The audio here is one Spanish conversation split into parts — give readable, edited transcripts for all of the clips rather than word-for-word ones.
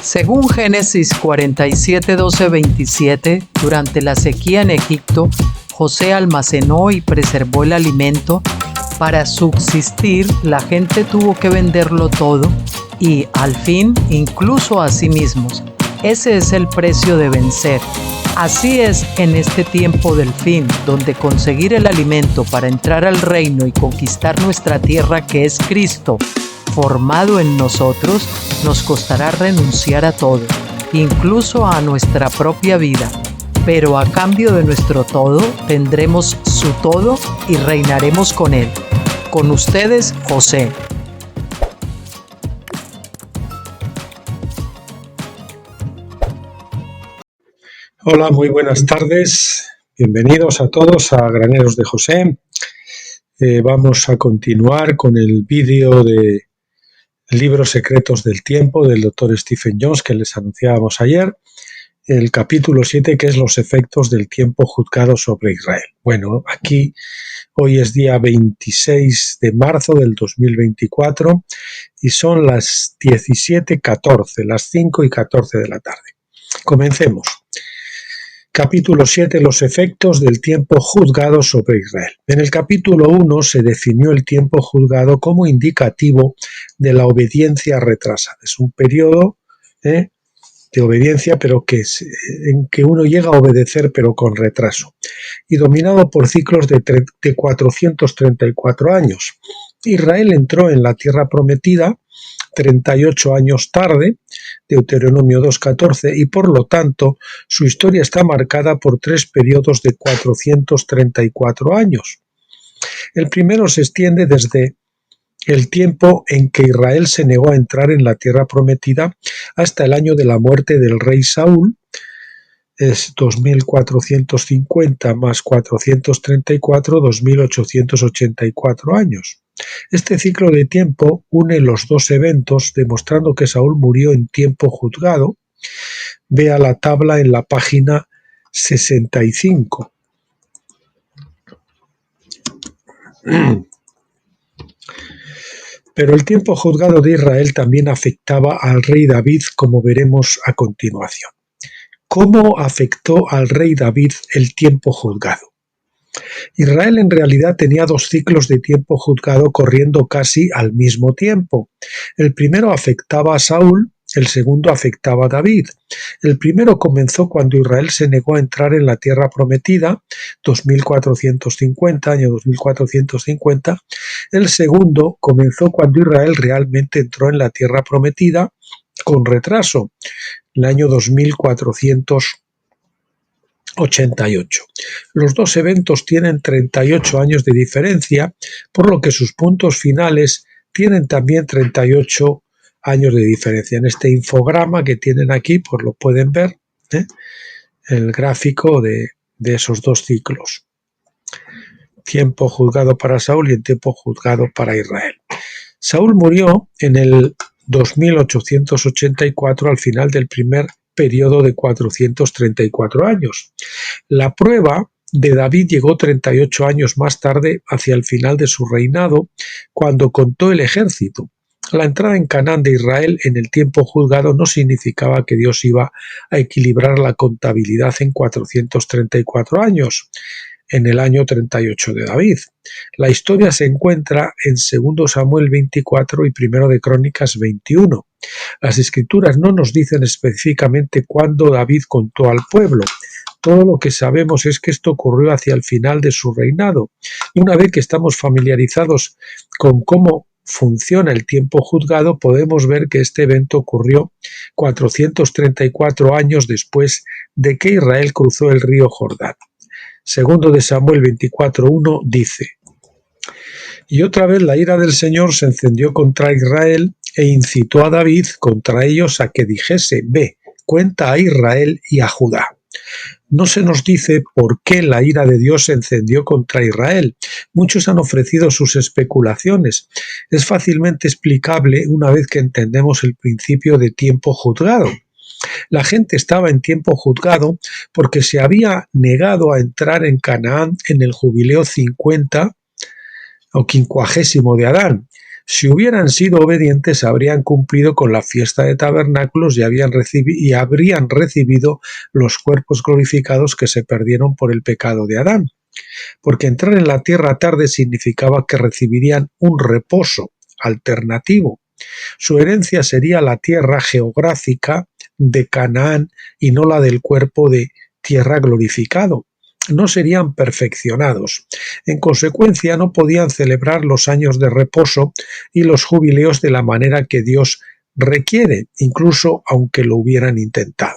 Según Génesis 47, 12, 27, durante la sequía en Egipto, José almacenó y preservó el alimento. Para subsistir, la gente tuvo que venderlo todo y, al fin, incluso a sí mismos. Ese es el precio de vencer. Así es en este tiempo del fin, donde conseguir el alimento para entrar al reino y conquistar nuestra tierra, que es Cristo, formado en nosotros, nos costará renunciar a todo, incluso a nuestra propia vida. Pero a cambio de nuestro todo, tendremos su todo y reinaremos con él. Con ustedes, José. Hola, muy buenas tardes. Bienvenidos a todos a Graneros de José. Vamos a continuar con el vídeo de Libros secretos del tiempo del Dr. Stephen Jones que les anunciábamos ayer. El capítulo 7, que es los efectos del tiempo juzgado sobre Israel. Bueno, aquí hoy es día 26 de marzo del 2024 y son las 17:14, las 5:14 de la tarde. Comencemos. Capítulo 7. Los efectos del tiempo juzgado sobre Israel. En el capítulo 1 se definió el tiempo juzgado como indicativo de la obediencia retrasada. Es un periodo de obediencia, pero en que uno llega a obedecer, pero con retraso, y dominado por ciclos de 434 años. Israel entró en la tierra prometida 38 años tarde, Deuteronomio 2:14, y por lo tanto su historia está marcada por 3 periodos de 434 años. El primero se extiende desde el tiempo en que Israel se negó a entrar en la tierra prometida hasta el año de la muerte del rey Saúl, es 2450 más 434, 2884 años. Este ciclo de tiempo une los dos eventos, demostrando que Saúl murió en tiempo juzgado. Vea la tabla en la página 65. Pero el tiempo juzgado de Israel también afectaba al rey David, como veremos a continuación. ¿Cómo afectó al rey David el tiempo juzgado? Israel en realidad tenía 2 ciclos de tiempo juzgado corriendo casi al mismo tiempo. El primero afectaba a Saúl, el segundo afectaba a David. El primero comenzó cuando Israel se negó a entrar en la tierra prometida, 2450, año 2450. El segundo comenzó cuando Israel realmente entró en la tierra prometida con retraso, el año 2488. Los dos eventos tienen 38 años de diferencia, por lo que sus puntos finales tienen también 38 años de diferencia. En este infograma que tienen aquí, pues lo pueden ver, el gráfico de esos dos ciclos. Tiempo juzgado para Saúl y el tiempo juzgado para Israel. Saúl murió en el 2884 al final del primer periodo de 434 años. La prueba de David llegó 38 años más tarde, hacia el final de su reinado, cuando contó el ejército. La entrada en Canaán de Israel en el tiempo juzgado no significaba que Dios iba a equilibrar la contabilidad en 434 años, en el año 38 de David. La historia se encuentra en 2 Samuel 24 y 1 de Crónicas 21. Las escrituras no nos dicen específicamente cuándo David contó al pueblo. Todo lo que sabemos es que esto ocurrió hacia el final de su reinado. Una vez que estamos familiarizados con cómo funciona el tiempo juzgado, podemos ver que este evento ocurrió 434 años después de que Israel cruzó el río Jordán. Segundo de Samuel 24:1 dice: y otra vez la ira del Señor se encendió contra Israel e incitó a David contra ellos a que dijese: ve, cuenta a Israel y a Judá. No se nos dice por qué la ira de Dios se encendió contra Israel. Muchos han ofrecido sus especulaciones. Es fácilmente explicable una vez que entendemos el principio de tiempo juzgado. La gente estaba en tiempo juzgado porque se había negado a entrar en Canaán en el jubileo 50 o 50 de Adán. Si hubieran sido obedientes, habrían cumplido con la fiesta de tabernáculos y habrían recibido los cuerpos glorificados que se perdieron por el pecado de Adán. Porque entrar en la tierra tarde significaba que recibirían un reposo alternativo. Su herencia sería la tierra geográfica de Canaán y no la del cuerpo de tierra glorificado. No serían perfeccionados. En consecuencia, no podían celebrar los años de reposo y los jubileos de la manera que Dios requiere, incluso aunque lo hubieran intentado.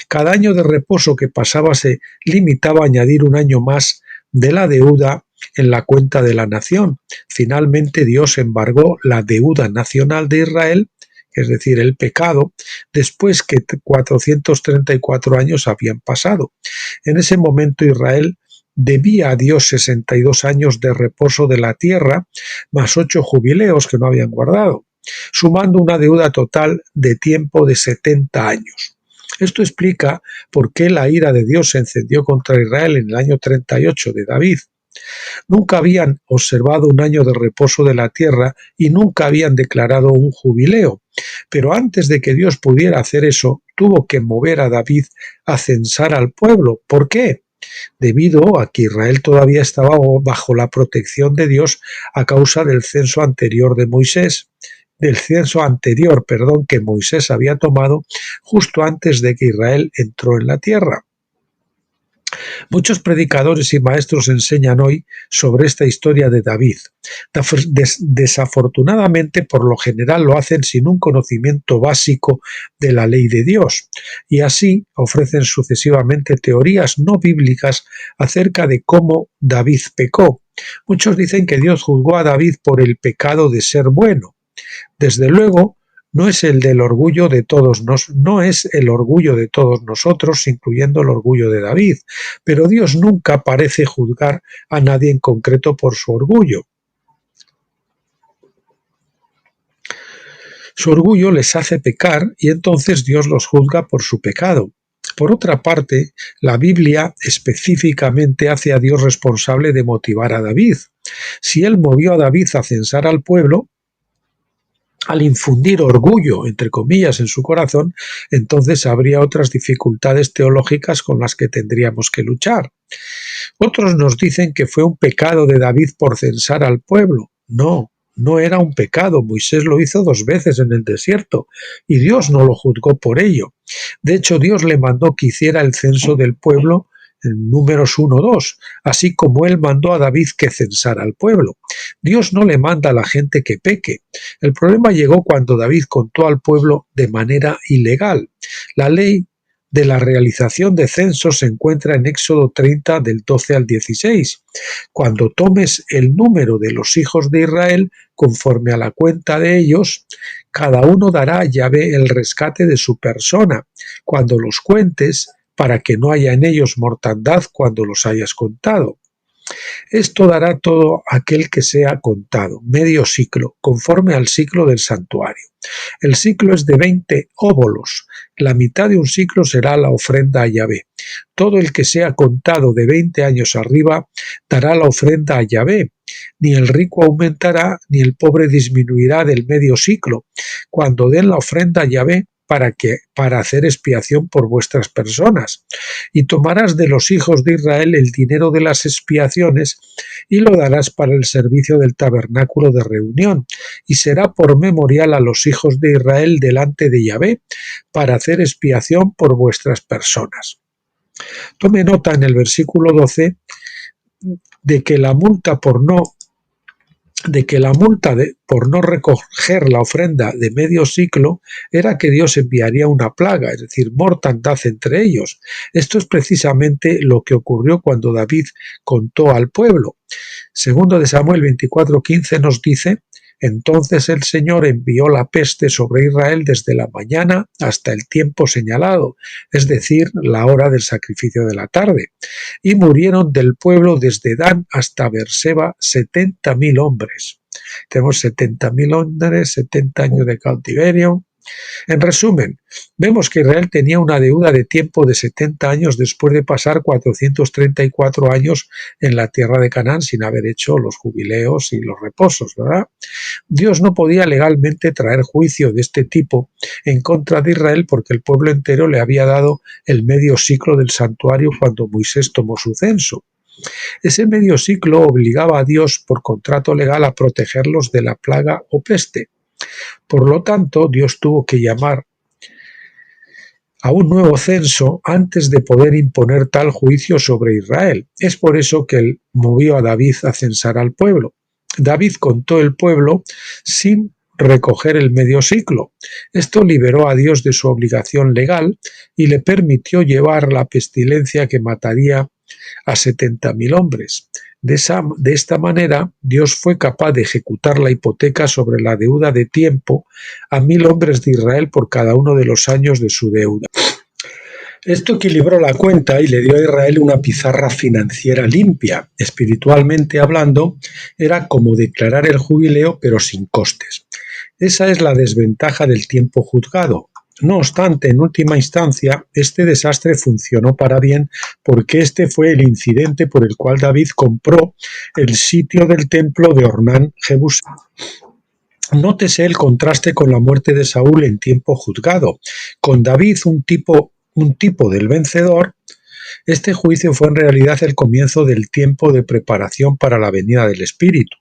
Cada año de reposo que pasaba se limitaba a añadir un año más de la deuda en la cuenta de la nación. Finalmente, Dios embargó la deuda nacional de Israel, es decir, el pecado, después que 434 años habían pasado. En ese momento Israel debía a Dios 62 años de reposo de la tierra, más 8 jubileos que no habían guardado, sumando una deuda total de tiempo de 70 años. Esto explica por qué la ira de Dios se encendió contra Israel en el año 38 de David. Nunca habían observado un año de reposo de la tierra y nunca habían declarado un jubileo. Pero antes de que Dios pudiera hacer eso, tuvo que mover a David a censar al pueblo. ¿Por qué? Debido a que Israel todavía estaba bajo la protección de Dios a causa del censo anterior de Moisés. Que Moisés había tomado justo antes de que Israel entró en la tierra. Muchos predicadores y maestros enseñan hoy sobre esta historia de David. Desafortunadamente, por lo general lo hacen sin un conocimiento básico de la ley de Dios, y así ofrecen sucesivamente teorías no bíblicas acerca de cómo David pecó. Muchos dicen que Dios juzgó a David por el pecado de ser bueno. Desde luego, no es el orgullo de todos nosotros, incluyendo el orgullo de David, pero Dios nunca parece juzgar a nadie en concreto por su orgullo. Su orgullo les hace pecar y entonces Dios los juzga por su pecado. Por otra parte, la Biblia específicamente hace a Dios responsable de motivar a David. Si él movió a David a censar al pueblo, al infundir orgullo, entre comillas, en su corazón, entonces habría otras dificultades teológicas con las que tendríamos que luchar. Otros nos dicen que fue un pecado de David por censar al pueblo. No era un pecado. Moisés lo hizo 2 veces en el desierto y Dios no lo juzgó por ello. De hecho, Dios le mandó que hiciera el censo del pueblo en Números 1-2, así como él mandó a David que censara al pueblo. Dios no le manda a la gente que peque. El problema llegó cuando David contó al pueblo de manera ilegal. La ley de la realización de censos se encuentra en Éxodo 30 del 12 al 16. Cuando tomes el número de los hijos de Israel conforme a la cuenta de ellos, cada uno dará a Yahvé el rescate de su persona. Cuando los cuentes, para que no haya en ellos mortandad cuando los hayas contado. Esto dará todo aquel que sea contado, medio siclo, conforme al siclo del santuario. El siclo es de 20 óbolos. La mitad de un siclo será la ofrenda a Yahvé. Todo el que sea contado de 20 años arriba dará la ofrenda a Yahvé. Ni el rico aumentará, ni el pobre disminuirá del medio siclo. Cuando den la ofrenda a Yahvé, para hacer expiación por vuestras personas. Y tomarás de los hijos de Israel el dinero de las expiaciones y lo darás para el servicio del tabernáculo de reunión, y será por memorial a los hijos de Israel delante de Yahvé, para hacer expiación por vuestras personas. Tome nota en el versículo 12 de que la multa por no recoger la ofrenda de medio siclo era que Dios enviaría una plaga, es decir, mortandad entre ellos. Esto es precisamente lo que ocurrió cuando David contó al pueblo. Segundo de Samuel 24:15 nos dice: entonces el Señor envió la peste sobre Israel desde la mañana hasta el tiempo señalado, es decir, la hora del sacrificio de la tarde, y murieron del pueblo desde Dan hasta Beerseba 70.000 hombres. Tenemos 70.000 hombres, 70 años de cautiverio. En resumen, vemos que Israel tenía una deuda de tiempo de 70 años después de pasar 434 años en la tierra de Canaán sin haber hecho los jubileos y los reposos, ¿verdad? Dios no podía legalmente traer juicio de este tipo en contra de Israel porque el pueblo entero le había dado el medio ciclo del santuario cuando Moisés tomó su censo. Ese medio ciclo obligaba a Dios por contrato legal a protegerlos de la plaga o peste. Por lo tanto, Dios tuvo que llamar a un nuevo censo antes de poder imponer tal juicio sobre Israel. Es por eso que él movió a David a censar al pueblo. David contó el pueblo sin recoger el medio ciclo. Esto liberó a Dios de su obligación legal y le permitió llevar la pestilencia que mataría a 70.000 hombres. De esta manera, Dios fue capaz de ejecutar la hipoteca sobre la deuda de tiempo a 1.000 hombres de Israel por cada uno de los años de su deuda. Esto equilibró la cuenta y le dio a Israel una pizarra financiera limpia. Espiritualmente hablando, era como declarar el jubileo pero sin costes. Esa es la desventaja del tiempo juzgado. No obstante, en última instancia, este desastre funcionó para bien porque este fue el incidente por el cual David compró el sitio del templo de Ornán, Jebusí. Nótese el contraste con la muerte de Saúl en tiempo juzgado. Con David, un tipo del vencedor, este juicio fue en realidad el comienzo del tiempo de preparación para la venida del Espíritu,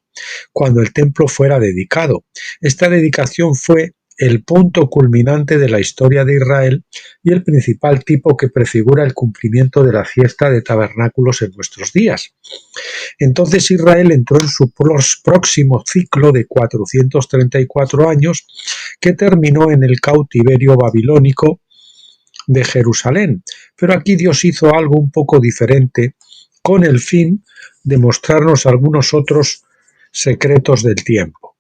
cuando el templo fuera dedicado. Esta dedicación fue el punto culminante de la historia de Israel y el principal tipo que prefigura el cumplimiento de la fiesta de tabernáculos en nuestros días. Entonces Israel entró en su próximo ciclo de 434 años que terminó en el cautiverio babilónico de Jerusalén. Pero aquí Dios hizo algo un poco diferente con el fin de mostrarnos algunos otros secretos del tiempo.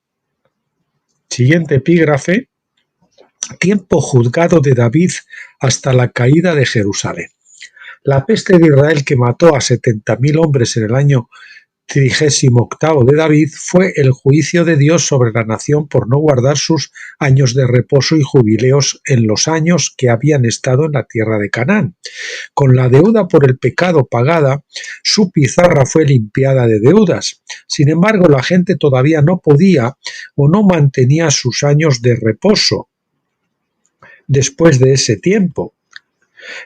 Siguiente epígrafe: tiempo juzgado de David hasta la caída de Jerusalén. La peste de Israel que mató a 70.000 hombres en el año 38 de David fue el juicio de Dios sobre la nación por no guardar sus años de reposo y jubileos en los años que habían estado en la tierra de Canaán. Con la deuda por el pecado pagada, su pizarra fue limpiada de deudas. Sin embargo, la gente todavía no podía o no mantenía sus años de reposo después de ese tiempo.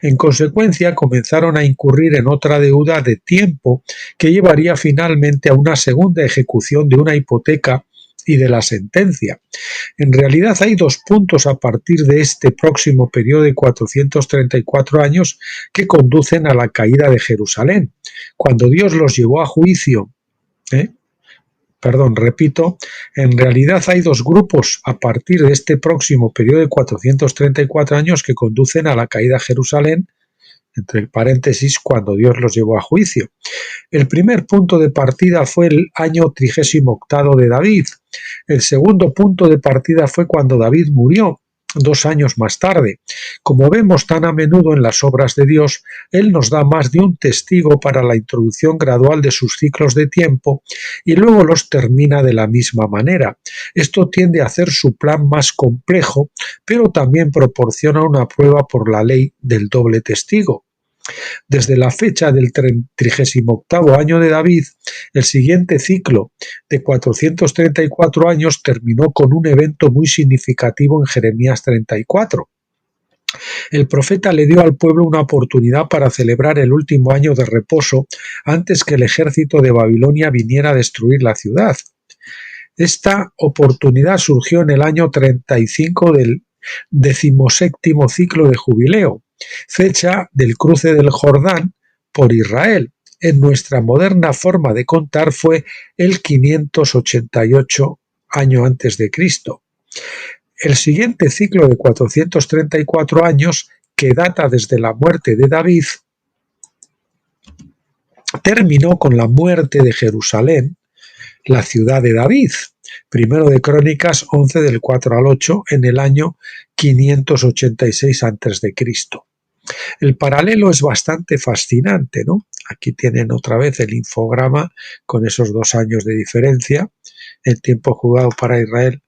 En consecuencia, comenzaron a incurrir en otra deuda de tiempo que llevaría finalmente a una segunda ejecución de una hipoteca y de la sentencia. En realidad hay dos puntos a partir de este próximo periodo de 434 años que conducen a la caída de Jerusalén. Cuando Dios los llevó a juicio, en realidad hay dos grupos a partir de este próximo periodo de 434 años que conducen a la caída de Jerusalén, entre paréntesis, cuando Dios los llevó a juicio. El primer punto de partida fue el año 38 de David. El segundo punto de partida fue cuando David murió, 2 años más tarde. Como vemos tan a menudo en las obras de Dios, Él nos da más de un testigo para la introducción gradual de sus ciclos de tiempo y luego los termina de la misma manera. Esto tiende a hacer su plan más complejo, pero también proporciona una prueba por la ley del doble testigo. Desde la fecha del 38 año de David, el siguiente ciclo de 434 años terminó con un evento muy significativo en Jeremías 34. El profeta le dio al pueblo una oportunidad para celebrar el último año de reposo antes que el ejército de Babilonia viniera a destruir la ciudad. Esta oportunidad surgió en el año 35 del 17º ciclo de jubileo, fecha del cruce del Jordán por Israel. En nuestra moderna forma de contar fue el 588 año antes de Cristo. El siguiente ciclo de 434 años, que data desde la muerte de David, terminó con la muerte de Jerusalén, la ciudad de David. Primero de Crónicas 11 del 4 al 8 en el año 586 a.C. El paralelo es bastante fascinante, ¿no? Aquí tienen otra vez el infograma con esos 2 años de diferencia, el tiempo jugado para Israel,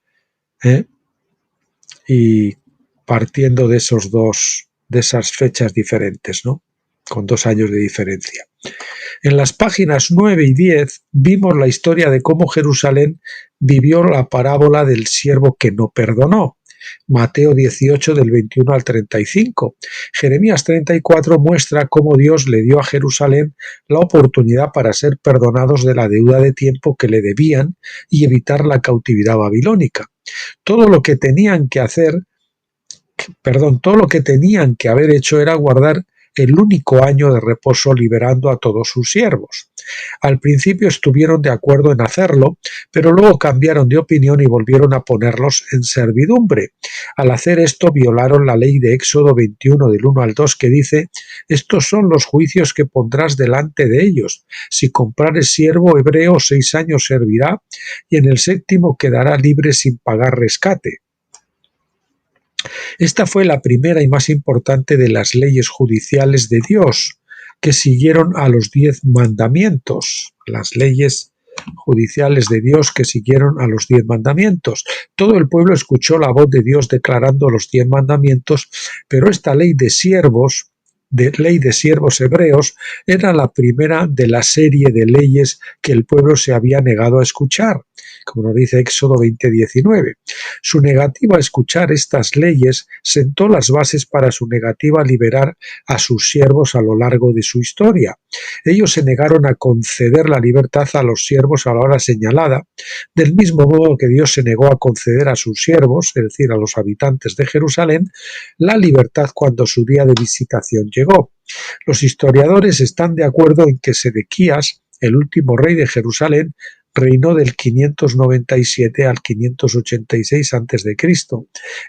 y partiendo de esas fechas diferentes, ¿no? Con 2 años de diferencia. En las páginas 9 y 10 vimos la historia de cómo Jerusalén vivió la parábola del siervo que no perdonó. Mateo 18 del 21 al 35. Jeremías 34 muestra cómo Dios le dio a Jerusalén la oportunidad para ser perdonados de la deuda de tiempo que le debían y evitar la cautividad babilónica. Todo lo que tenían que haber hecho era guardar el único año de reposo liberando a todos sus siervos. Al principio estuvieron de acuerdo en hacerlo, pero luego cambiaron de opinión y volvieron a ponerlos en servidumbre. Al hacer esto violaron la ley de Éxodo 21 del 1 al 2 que dice: «Estos son los juicios que pondrás delante de ellos. Si comprares siervo hebreo, 6 años servirá, y en el 7º quedará libre sin pagar rescate». Esta fue la primera y más importante de las leyes judiciales de Dios, que siguieron a los 10 mandamientos. Las leyes judiciales de Dios que siguieron a los 10 mandamientos. Todo el pueblo escuchó la voz de Dios declarando los 10 mandamientos, pero esta ley de siervos hebreos era la primera de la serie de leyes que el pueblo se había negado a escuchar, como nos dice Éxodo 20:19. Su negativa a escuchar estas leyes sentó las bases para su negativa a liberar a sus siervos a lo largo de su historia. Ellos se negaron a conceder la libertad a los siervos a la hora señalada, del mismo modo que Dios se negó a conceder a sus siervos, es decir, a los habitantes de Jerusalén, la libertad cuando su día de visitación llegó. Los historiadores están de acuerdo en que Sedequías, el último rey de Jerusalén, reinó del 597 al 586 a.C.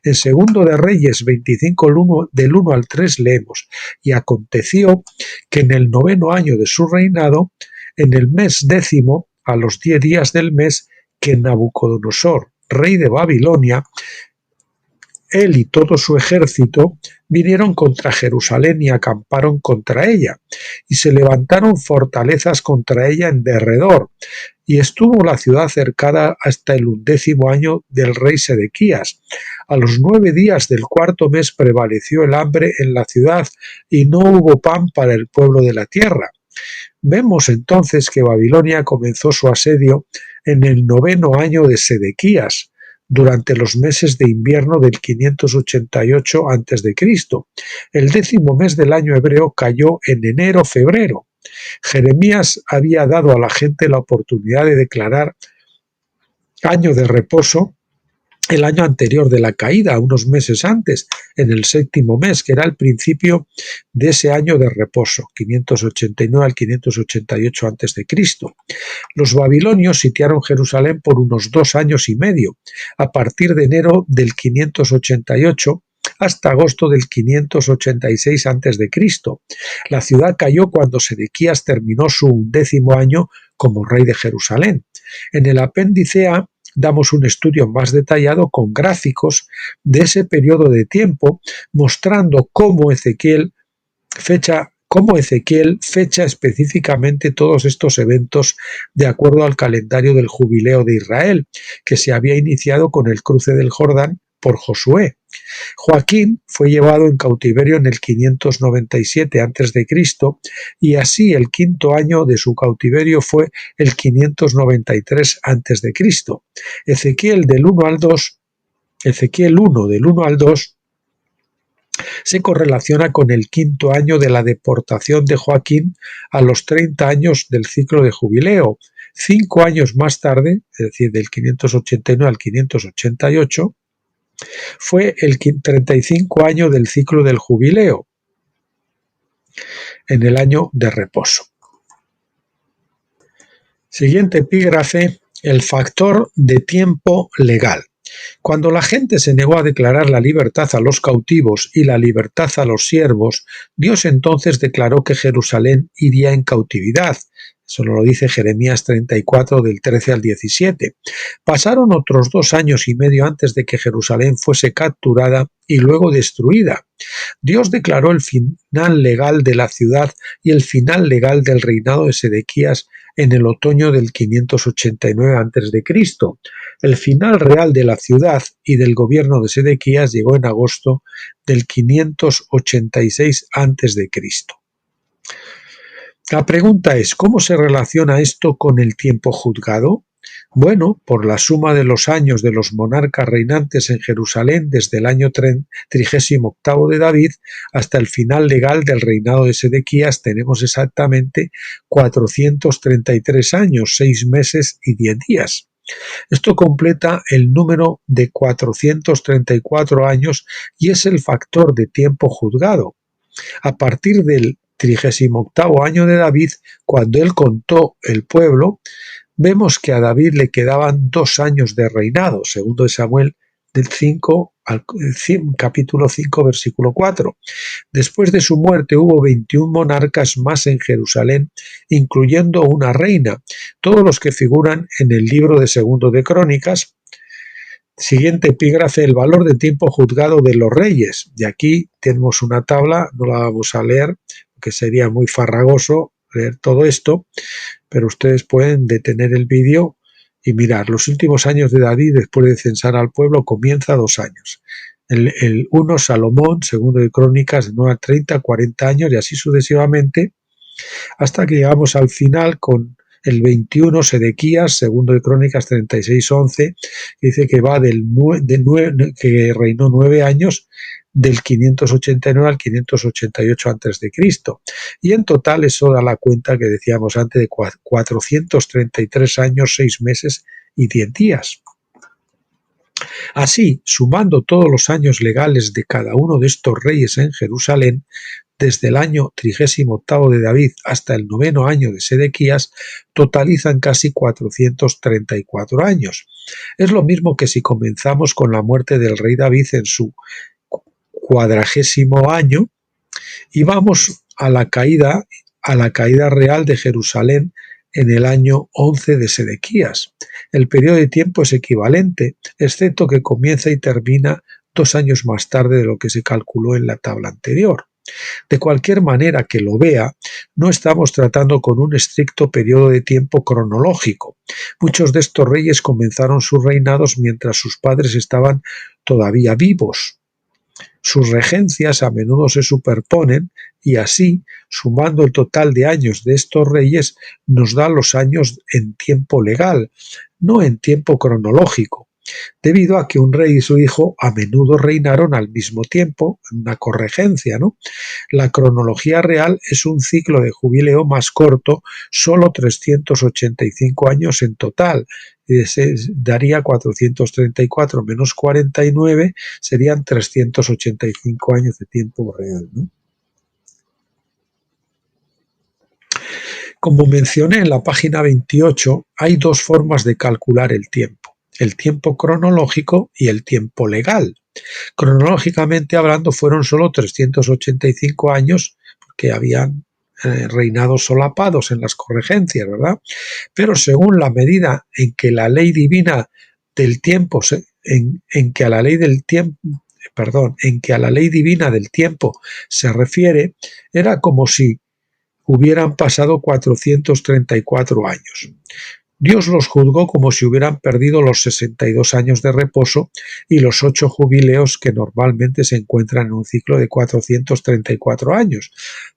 En Segundo de Reyes 25 del 1 al 3 leemos: «Y aconteció que en el 9º año de su reinado, en el mes 10º, a los 10 días del mes, que Nabucodonosor, rey de Babilonia, él y todo su ejército vinieron contra Jerusalén y acamparon contra ella, y se levantaron fortalezas contra ella en derredor, y estuvo la ciudad cercada hasta el 11º año del rey Sedequías. A los 9 días del 4º mes prevaleció el hambre en la ciudad, y no hubo pan para el pueblo de la tierra». Vemos entonces que Babilonia comenzó su asedio en el 9º año de Sedequías, durante los meses de invierno del 588 a.C. El 10º mes del año hebreo cayó en enero-febrero. Jeremías había dado a la gente la oportunidad de declarar año de reposo el año anterior de la caída, unos meses antes, en el 7º mes, que era el principio de ese año de reposo, 589 al 588 a.C. Los babilonios sitiaron Jerusalén por unos 2 años y medio, a partir de enero del 588 hasta agosto del 586 a.C. La ciudad cayó cuando Sedequías terminó su 11º año como rey de Jerusalén. En el apéndice A damos un estudio más detallado con gráficos de ese periodo de tiempo, mostrando cómo Ezequiel fecha específicamente todos estos eventos de acuerdo al calendario del jubileo de Israel, que se había iniciado con el cruce del Jordán por Josué. Joaquín fue llevado en cautiverio en el 597 a.C. y así el 5º año de su cautiverio fue el 593 a.C. Ezequiel 1 del 1 al 2 se correlaciona con el 5º año de la deportación de Joaquín a los 30 años del ciclo de jubileo. 5 años más tarde, es decir, del 589 al 588, fue el 35 año del ciclo del jubileo, en el año de reposo. Siguiente epígrafe: el factor de tiempo legal. Cuando la gente se negó a declarar la libertad a los cautivos y la libertad a los siervos, Dios entonces declaró que Jerusalén iría en cautividad. Eso nos lo dice Jeremías 34 del 13 al 17. Pasaron otros 2 años y medio antes de que Jerusalén fuese capturada y luego destruida. Dios declaró el final legal de la ciudad y el final legal del reinado de Sedequías en el otoño del 589 a.C. El final real de la ciudad y del gobierno de Sedequías llegó en agosto del 586 a.C. La pregunta es, ¿cómo se relaciona esto con el tiempo juzgado? Bueno, por la suma de los años de los monarcas reinantes en Jerusalén desde el año 38 de David hasta el final legal del reinado de Sedequías tenemos exactamente 433 años, 6 meses y 10 días. Esto completa el número de 434 años y es el factor de tiempo juzgado. A partir del 38 año de David, cuando él contó el pueblo, vemos que a David le quedaban 2 años de reinado, segundo de Samuel del capítulo 5, versículo 4. Después de su muerte hubo 21 monarcas más en Jerusalén, incluyendo una reina, todos los que figuran en el libro de Segundo de Crónicas. Siguiente epígrafe, el valor de tiempo juzgado de los reyes. Y aquí tenemos una tabla, no la vamos a leer, porque sería muy farragoso leer todo esto, pero ustedes pueden detener el vídeo y mirar. Los últimos años de David, después de censar al pueblo, comienza 2 años. El 1, Salomón, segundo de Crónicas, de 9 a 30, 40 años, y así sucesivamente, hasta que llegamos al final con el 21, Sedequías, segundo de Crónicas 36-11, dice que va que reinó 9 años, del 589 al 588 a.C. Y en total eso da la cuenta que decíamos antes de 433 años, 6 meses y 10 días. Así, sumando todos los años legales de cada uno de estos reyes en Jerusalén, desde el año 38 de David hasta el 9º año de Sedequías, totalizan casi 434 años. Es lo mismo que si comenzamos con la muerte del rey David en su 40º año y vamos a la caída real de Jerusalén en el año 11 de Sedequías. El periodo de tiempo es equivalente, excepto que comienza y termina 2 años más tarde de lo que se calculó en la tabla anterior. De cualquier manera que lo vea, no estamos tratando con un estricto periodo de tiempo cronológico. Muchos de estos reyes comenzaron sus reinados mientras sus padres estaban todavía vivos. Sus regencias a menudo se superponen y así, sumando el total de años de estos reyes, nos da los años en tiempo legal, no en tiempo cronológico, debido a que un rey y su hijo a menudo reinaron al mismo tiempo, en una corregencia, ¿no? La cronología real es un ciclo de jubileo más corto, solo 385 años en total, y se daría 434 menos 49, serían 385 años de tiempo real, ¿no? Como mencioné en la página 28, hay 2 formas de calcular el tiempo cronológico y el tiempo legal. Cronológicamente hablando fueron solo 385 años porque habían reinado solapados en las corregencias, ¿verdad? Pero según la medida en que la ley divina del tiempo, en que a la ley divina del tiempo se refiere, era como si hubieran pasado 434 años. Dios los juzgó como si hubieran perdido los 62 años de reposo y los 8 jubileos que normalmente se encuentran en un ciclo de 434 años.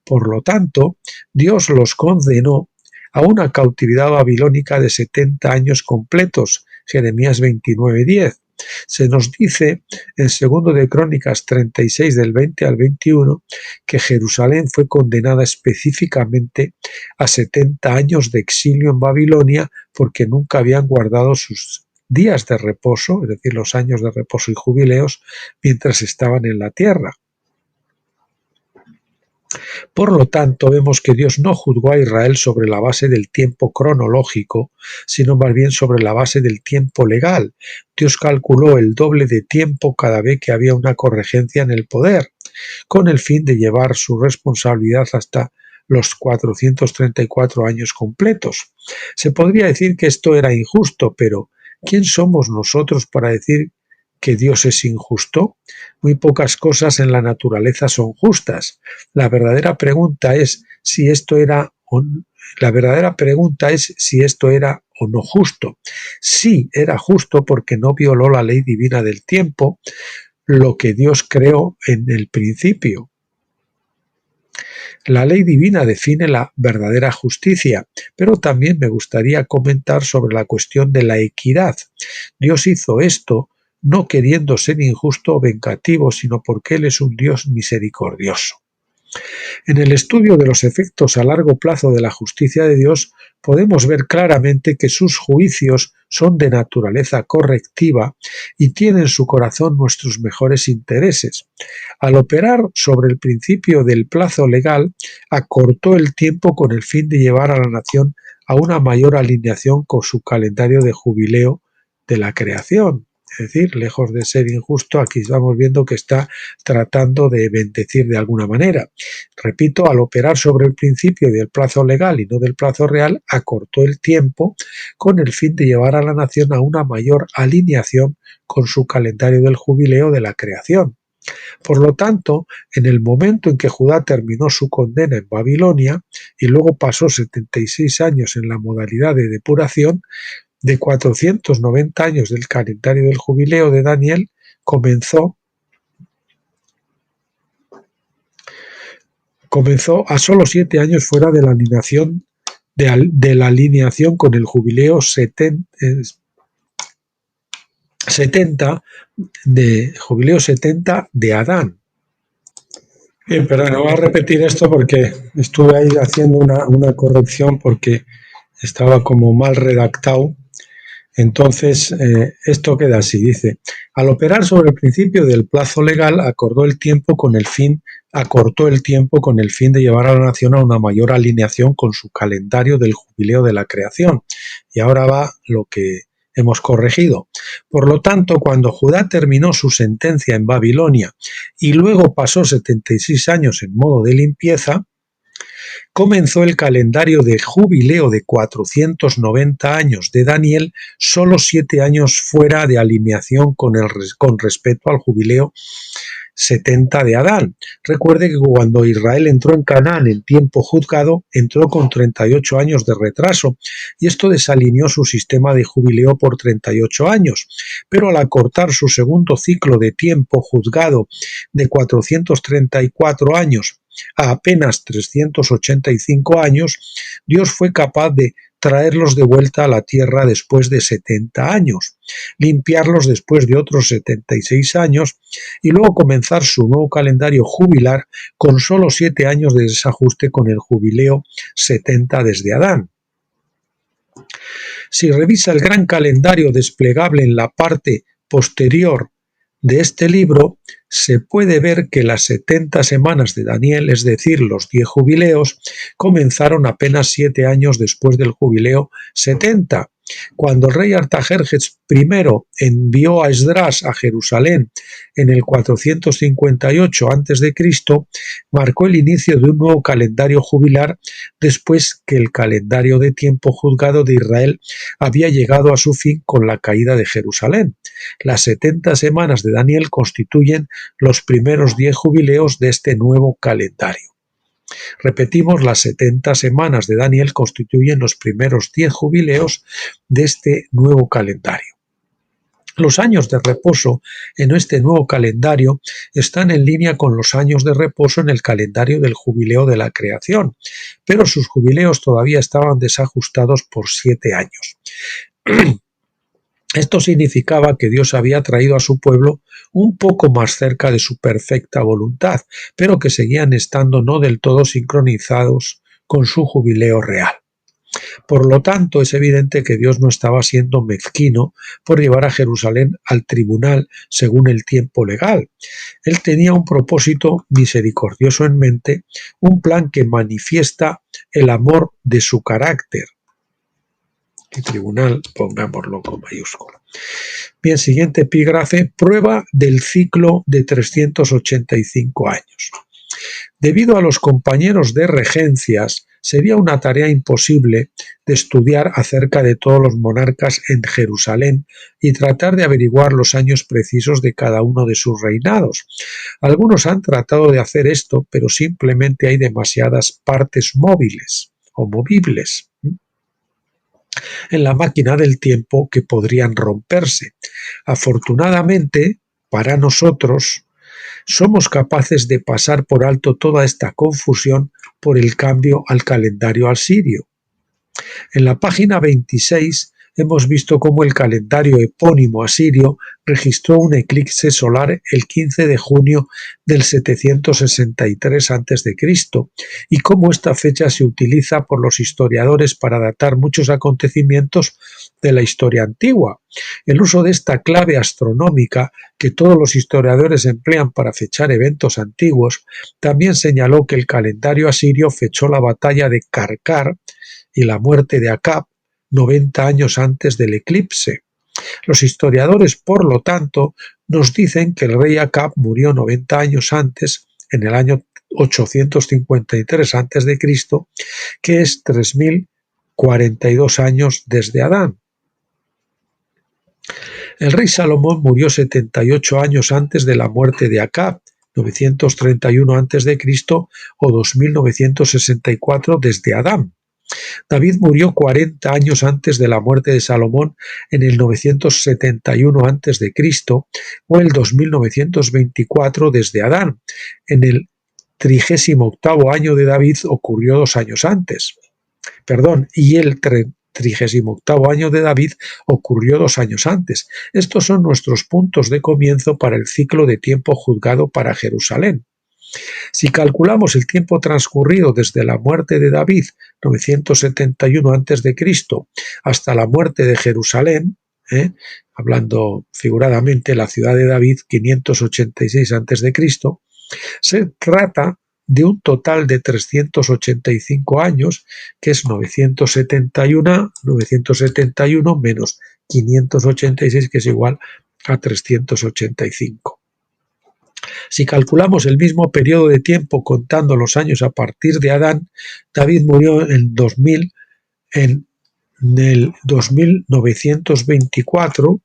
Por lo tanto, Dios los condenó a una cautividad babilónica de 70 años completos, Jeremías 29:10. Se nos dice en segundo de Crónicas 36 del 20 al 21 que Jerusalén fue condenada específicamente a 70 años de exilio en Babilonia porque nunca habían guardado sus días de reposo, es decir, los años de reposo y jubileos, mientras estaban en la tierra. Por lo tanto, vemos que Dios no juzgó a Israel sobre la base del tiempo cronológico, sino más bien sobre la base del tiempo legal. Dios calculó el doble de tiempo cada vez que había una corregencia en el poder, con el fin de llevar su responsabilidad hasta los 434 años completos. Se podría decir que esto era injusto, pero ¿quién somos nosotros para decir que Dios es injusto? Muy pocas cosas en la naturaleza son justas. La verdadera pregunta es si esto era o no justo. Sí, era justo porque no violó la ley divina del tiempo, lo que Dios creó en el principio. La ley divina define la verdadera justicia, pero también me gustaría comentar sobre la cuestión de la equidad. Dios hizo esto no queriendo ser injusto o vengativo, sino porque Él es un Dios misericordioso. En el estudio de los efectos a largo plazo de la justicia de Dios, podemos ver claramente que sus juicios son de naturaleza correctiva y tienen en su corazón nuestros mejores intereses. Al operar sobre el principio del plazo legal, acortó el tiempo con el fin de llevar a la nación a una mayor alineación con su calendario de jubileo de la creación. Es decir, lejos de ser injusto, aquí estamos viendo que está tratando de bendecir de alguna manera. Repito, al operar sobre el principio del plazo legal y no del plazo real, acortó el tiempo con el fin de llevar a la nación a una mayor alineación con su calendario del jubileo de la creación. Por lo tanto, en el momento en que Judá terminó su condena en Babilonia y luego pasó 76 años en la modalidad de depuración, de 490 años del calendario del jubileo de Daniel, comenzó a solo 7 años fuera de la alineación con el jubileo 70 de Adán. Bien, pero no voy a repetir esto porque estuve ahí haciendo una corrección porque estaba como mal redactado. Entonces, esto queda así, dice, al operar sobre el principio del plazo legal, acortó el tiempo con el fin de llevar a la nación a una mayor alineación con su calendario del jubileo de la creación. Y ahora va lo que hemos corregido. Por lo tanto, cuando Judá terminó su sentencia en Babilonia y luego pasó 76 años en modo de limpieza, comenzó el calendario de jubileo de 490 años de Daniel, solo 7 años fuera de alineación con respecto al jubileo 70 de Adán. Recuerde que cuando Israel entró en Canaán en tiempo juzgado, entró con 38 años de retraso, y esto desalineó su sistema de jubileo por 38 años. Pero al acortar su segundo ciclo de tiempo juzgado de 434 años a apenas 385 años, Dios fue capaz de traerlos de vuelta a la tierra después de 70 años, limpiarlos después de otros 76 años y luego comenzar su nuevo calendario jubilar con solo 7 años de desajuste con el jubileo 70 desde Adán. Si revisa el gran calendario desplegable en la parte posterior de este libro, se puede ver que las 70 semanas de Daniel, es decir, los 10 jubileos, comenzaron apenas 7 años después del jubileo 70. Cuando el rey Artajerjes I envió a Esdras a Jerusalén en el 458 a.C., marcó el inicio de un nuevo calendario jubilar después que el calendario de tiempo juzgado de Israel había llegado a su fin con la caída de Jerusalén. Las 70 semanas de Daniel constituyen los primeros 10 jubileos de este nuevo calendario. Repetimos, las 70 semanas de Daniel constituyen los primeros 10 jubileos de este nuevo calendario. Los años de reposo en este nuevo calendario están en línea con los años de reposo en el calendario del jubileo de la creación, pero sus jubileos todavía estaban desajustados por 7 años. Esto significaba que Dios había traído a su pueblo un poco más cerca de su perfecta voluntad, pero que seguían estando no del todo sincronizados con su jubileo real. Por lo tanto, es evidente que Dios no estaba siendo mezquino por llevar a Jerusalén al tribunal según el tiempo legal. Él tenía un propósito misericordioso en mente, un plan que manifiesta el amor de su carácter. Y tribunal, pongámoslo con mayúscula. Bien, siguiente epígrafe, prueba del ciclo de 385 años. Debido a los compañeros de regencias, sería una tarea imposible de estudiar acerca de todos los monarcas en Jerusalén y tratar de averiguar los años precisos de cada uno de sus reinados. Algunos han tratado de hacer esto, pero simplemente hay demasiadas partes móviles o movibles en la máquina del tiempo que podrían romperse. Afortunadamente, para nosotros, somos capaces de pasar por alto toda esta confusión por el cambio al calendario asirio. En la página 26 hemos visto cómo el calendario epónimo asirio registró un eclipse solar el 15 de junio del 763 a.C. y cómo esta fecha se utiliza por los historiadores para datar muchos acontecimientos de la historia antigua. El uso de esta clave astronómica que todos los historiadores emplean para fechar eventos antiguos también señaló que el calendario asirio fechó la batalla de Karkar y la muerte de Acab 90 años antes del eclipse. Los historiadores, por lo tanto, nos dicen que el rey Acab murió 90 años antes, en el año 853 a.C., que es 3042 años desde Adán. El rey Salomón murió 78 años antes de la muerte de Acab, 931 a.C. o 2964 desde Adán. David murió 40 años antes de la muerte de Salomón en el 971 a.C. o el 2924 desde Adán. En el 38º año de David ocurrió 2 años antes. Y el 38º año de David ocurrió 2 años antes. Estos son nuestros puntos de comienzo para el ciclo de tiempo juzgado para Jerusalén. Si calculamos el tiempo transcurrido desde la muerte de David, 971 a.C., hasta la muerte de Jerusalén, hablando figuradamente la ciudad de David, 586 a.C., se trata de un total de 385 años, que es 971 menos 586, que es igual a 385. Si calculamos el mismo periodo de tiempo contando los años a partir de Adán, David murió en el 2924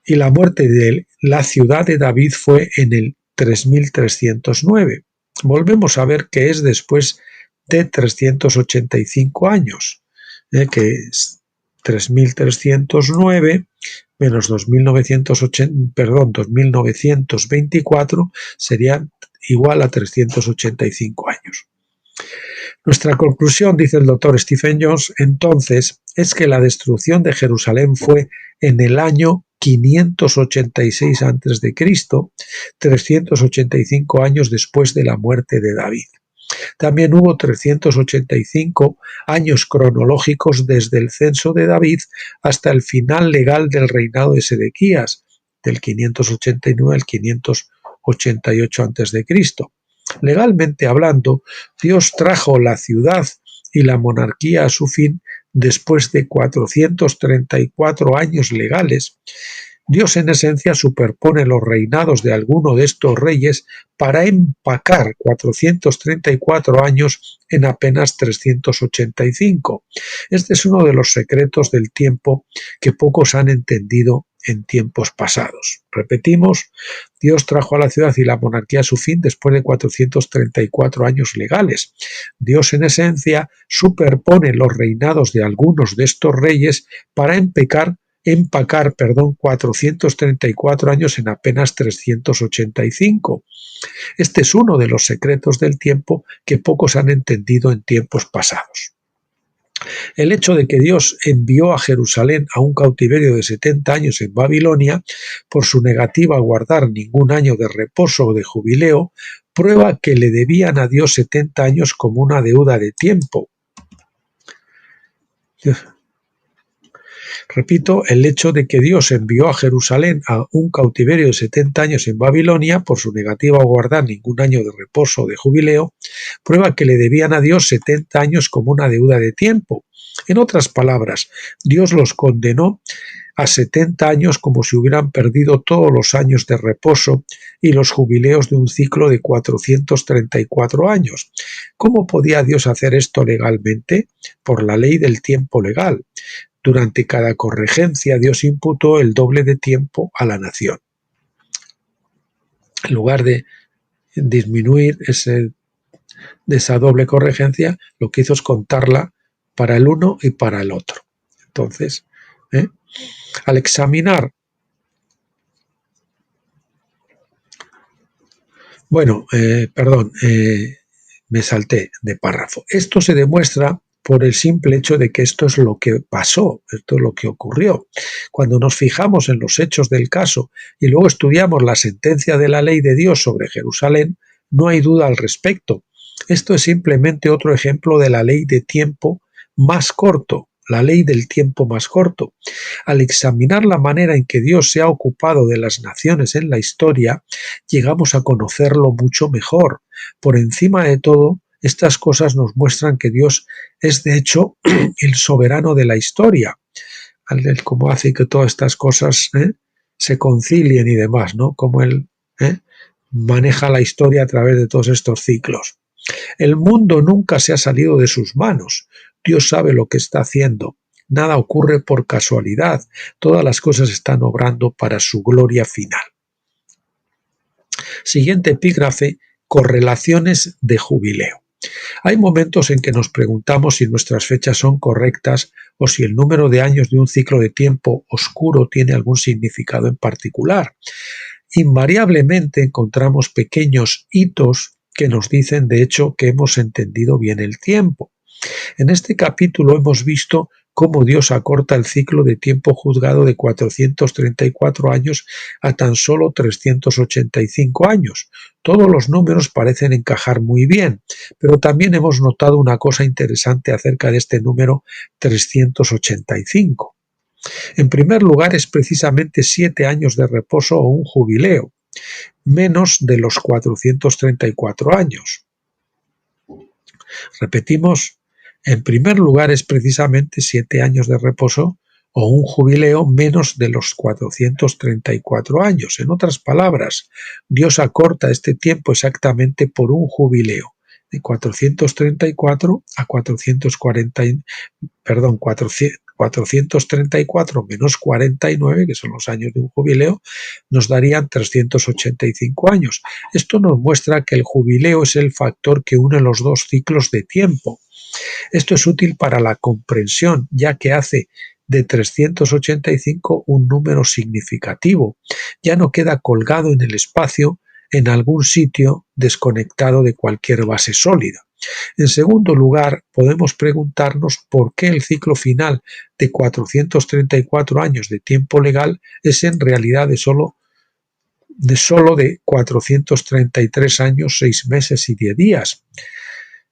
y la muerte de la ciudad de David fue en el 3309. Volvemos a ver que es después de 385 años, que es 3309 menos 2924 sería igual a 385 años. Nuestra conclusión, dice el doctor Stephen Jones, entonces, es que la destrucción de Jerusalén fue en el año 586 a.C., 385 años después de la muerte de David. También hubo 385 años cronológicos desde el censo de David hasta el final legal del reinado de Sedequías, del 589 al 588 a.C. Legalmente hablando, Dios trajo la ciudad y la monarquía a su fin después de 434 años legales. Dios en esencia superpone los reinados de alguno de estos reyes para empacar 434 años en apenas 385. Este es uno de los secretos del tiempo que pocos han entendido en tiempos pasados. Repetimos, Dios trajo a la ciudad y la monarquía a su fin después de 434 años legales. Dios en esencia superpone los reinados de algunos de estos reyes para empacar 434 años en apenas 385. Este es uno de los secretos del tiempo que pocos han entendido en tiempos pasados. El hecho de que Dios envió a Jerusalén a un cautiverio de 70 años en Babilonia por su negativa a guardar ningún año de reposo o de jubileo prueba que le debían a Dios 70 años como una deuda de tiempo. Repito, el hecho de que Dios envió a Jerusalén a un cautiverio de 70 años en Babilonia por su negativa a guardar ningún año de reposo o de jubileo, prueba que le debían a Dios 70 años como una deuda de tiempo. En otras palabras, Dios los condenó a 70 años como si hubieran perdido todos los años de reposo y los jubileos de un ciclo de 434 años. ¿Cómo podía Dios hacer esto legalmente? Por la ley del tiempo legal. Durante cada corregencia Dios imputó el doble de tiempo a la nación. En lugar de disminuir de esa doble corregencia, lo que hizo es contarla para el uno y para el otro. Entonces, al examinar, me salté de párrafo. Esto se demuestra por el simple hecho de que esto es lo que pasó, esto es lo que ocurrió. Cuando nos fijamos en los hechos del caso y luego estudiamos la sentencia de la ley de Dios sobre Jerusalén, no hay duda al respecto. Esto es simplemente otro ejemplo de la ley de tiempo más corto, la ley del tiempo más corto. Al examinar la manera en que Dios se ha ocupado de las naciones en la historia, llegamos a conocerlo mucho mejor. Por encima de todo, estas cosas nos muestran que Dios es de hecho el soberano de la historia, como hace que todas estas cosas se concilien y demás, ¿no? Como Él maneja la historia a través de todos estos ciclos. El mundo nunca se ha salido de sus manos. Dios sabe lo que está haciendo. Nada ocurre por casualidad. Todas las cosas están obrando para su gloria final. Siguiente epígrafe: correlaciones de jubileo. Hay momentos en que nos preguntamos si nuestras fechas son correctas o si el número de años de un ciclo de tiempo oscuro tiene algún significado en particular. Invariablemente encontramos pequeños hitos que nos dicen, de hecho, que hemos entendido bien el tiempo. En este capítulo hemos visto cómo Dios acorta el ciclo de tiempo juzgado de 434 años a tan solo 385 años. Todos los números parecen encajar muy bien, pero también hemos notado una cosa interesante acerca de este número 385. En primer lugar, es precisamente 7 años de reposo o un jubileo, menos de los 434 años. Repetimos, en primer lugar es precisamente 7 años de reposo o un jubileo menos de los 434 años. En otras palabras, Dios acorta este tiempo exactamente por un jubileo, de 434 a 434 menos 49, que son los años de un jubileo, nos darían 385 años. Esto nos muestra que el jubileo es el factor que une los dos ciclos de tiempo. Esto es útil para la comprensión, ya que hace de 385 un número significativo. Ya no queda colgado en el espacio en algún sitio desconectado de cualquier base sólida. En segundo lugar, podemos preguntarnos por qué el ciclo final de 434 años de tiempo legal es en realidad de solo 433 años, 6 meses y 10 días.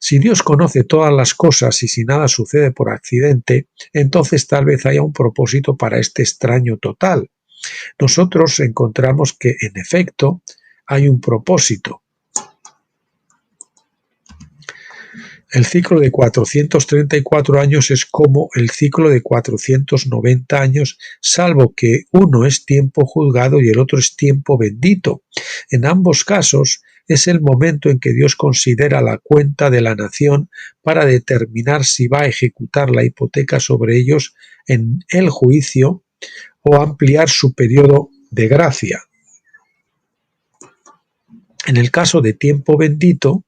Si Dios conoce todas las cosas y si nada sucede por accidente, entonces tal vez haya un propósito para este extraño total. Nosotros encontramos que, en efecto, hay un propósito. El ciclo de 434 años es como el ciclo de 490 años, salvo que uno es tiempo juzgado y el otro es tiempo bendito. En ambos casos es el momento en que Dios considera la cuenta de la nación para determinar si va a ejecutar la hipoteca sobre ellos en el juicio o ampliar su periodo de gracia. En el caso de tiempo bendito,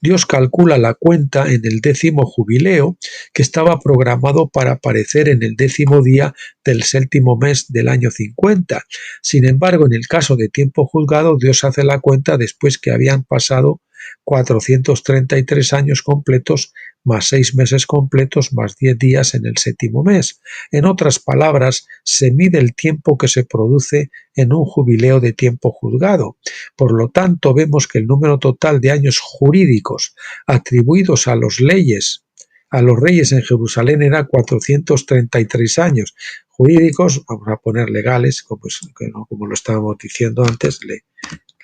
Dios calcula la cuenta en el 10º jubileo, que estaba programado para aparecer en el 10º día del 7º mes del año 50. Sin embargo, en el caso de tiempo juzgado, Dios hace la cuenta después que habían pasado 433 años completos, más 6 meses completos, más 10 días en el 7º mes. En otras palabras, se mide el tiempo que se produce en un jubileo de tiempo juzgado. Por lo tanto, vemos que el número total de años jurídicos atribuidos a los reyes en Jerusalén era 433 años. Jurídicos, vamos a poner legales, como lo estábamos diciendo antes,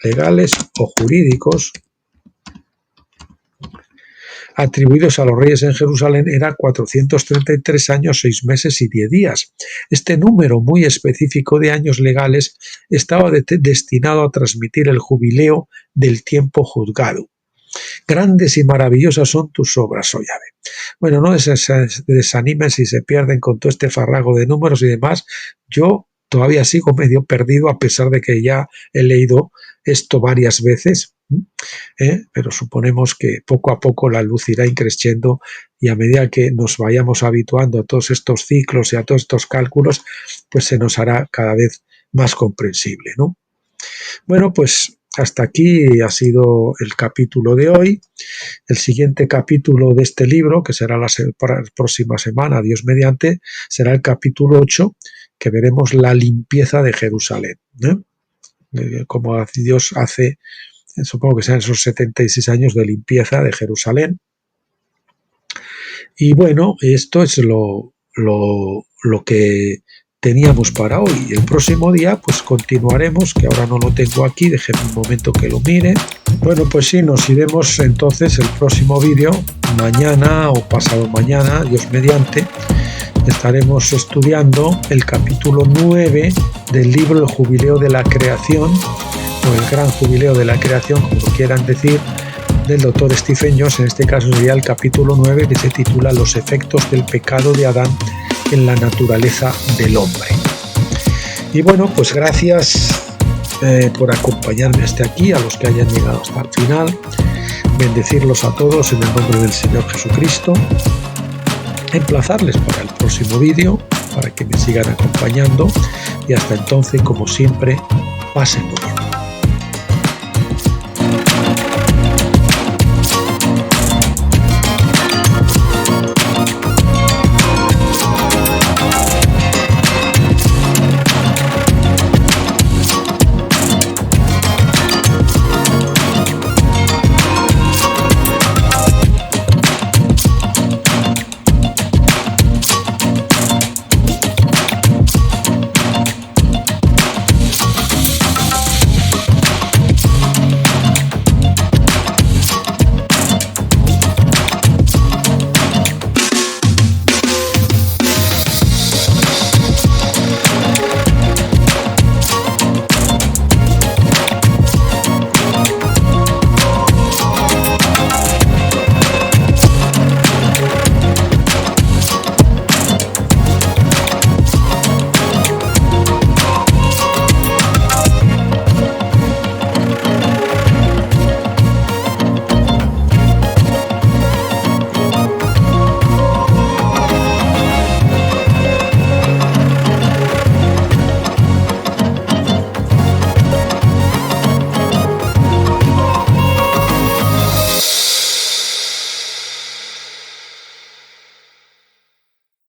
legales o jurídicos. atribuidos a los reyes en Jerusalén era 433 años, 6 meses y 10 días. Este número muy específico de años legales estaba destinado a transmitir el jubileo del tiempo juzgado. Grandes y maravillosas son tus obras, oh Yahvé. Bueno, no se desanimen si se pierden con todo este farrago de números y demás. Yo todavía sigo medio perdido a pesar de que ya he leído esto varias veces, pero suponemos que poco a poco la luz irá increciendo y a medida que nos vayamos habituando a todos estos ciclos y a todos estos cálculos, pues se nos hará cada vez más comprensible, ¿no? Bueno, pues hasta aquí ha sido el capítulo de hoy. El siguiente capítulo de este libro, que será la próxima semana, Dios mediante, será el capítulo 8, que veremos la limpieza de Jerusalén, como Dios hace, supongo que sean esos 76 años de limpieza de Jerusalén. Y bueno, esto es lo que teníamos para hoy. El próximo día pues continuaremos, que ahora no lo tengo aquí, déjenme un momento que lo mire. Bueno, pues sí, nos iremos entonces el próximo vídeo, mañana o pasado mañana, Dios mediante. Estaremos estudiando el capítulo 9 del libro El Jubileo de la Creación, o el Gran Jubileo de la Creación, como quieran decir, del doctor Stephen Jones. En este caso sería el capítulo 9, que se titula Los efectos del pecado de Adán en la naturaleza del hombre. Y bueno, pues gracias por acompañarme hasta aquí, a los que hayan llegado hasta el final. Bendecirlos a todos en el nombre del Señor Jesucristo. Emplazarles para el próximo vídeo, para que me sigan acompañando. Y hasta entonces, como siempre, pasen muy bien.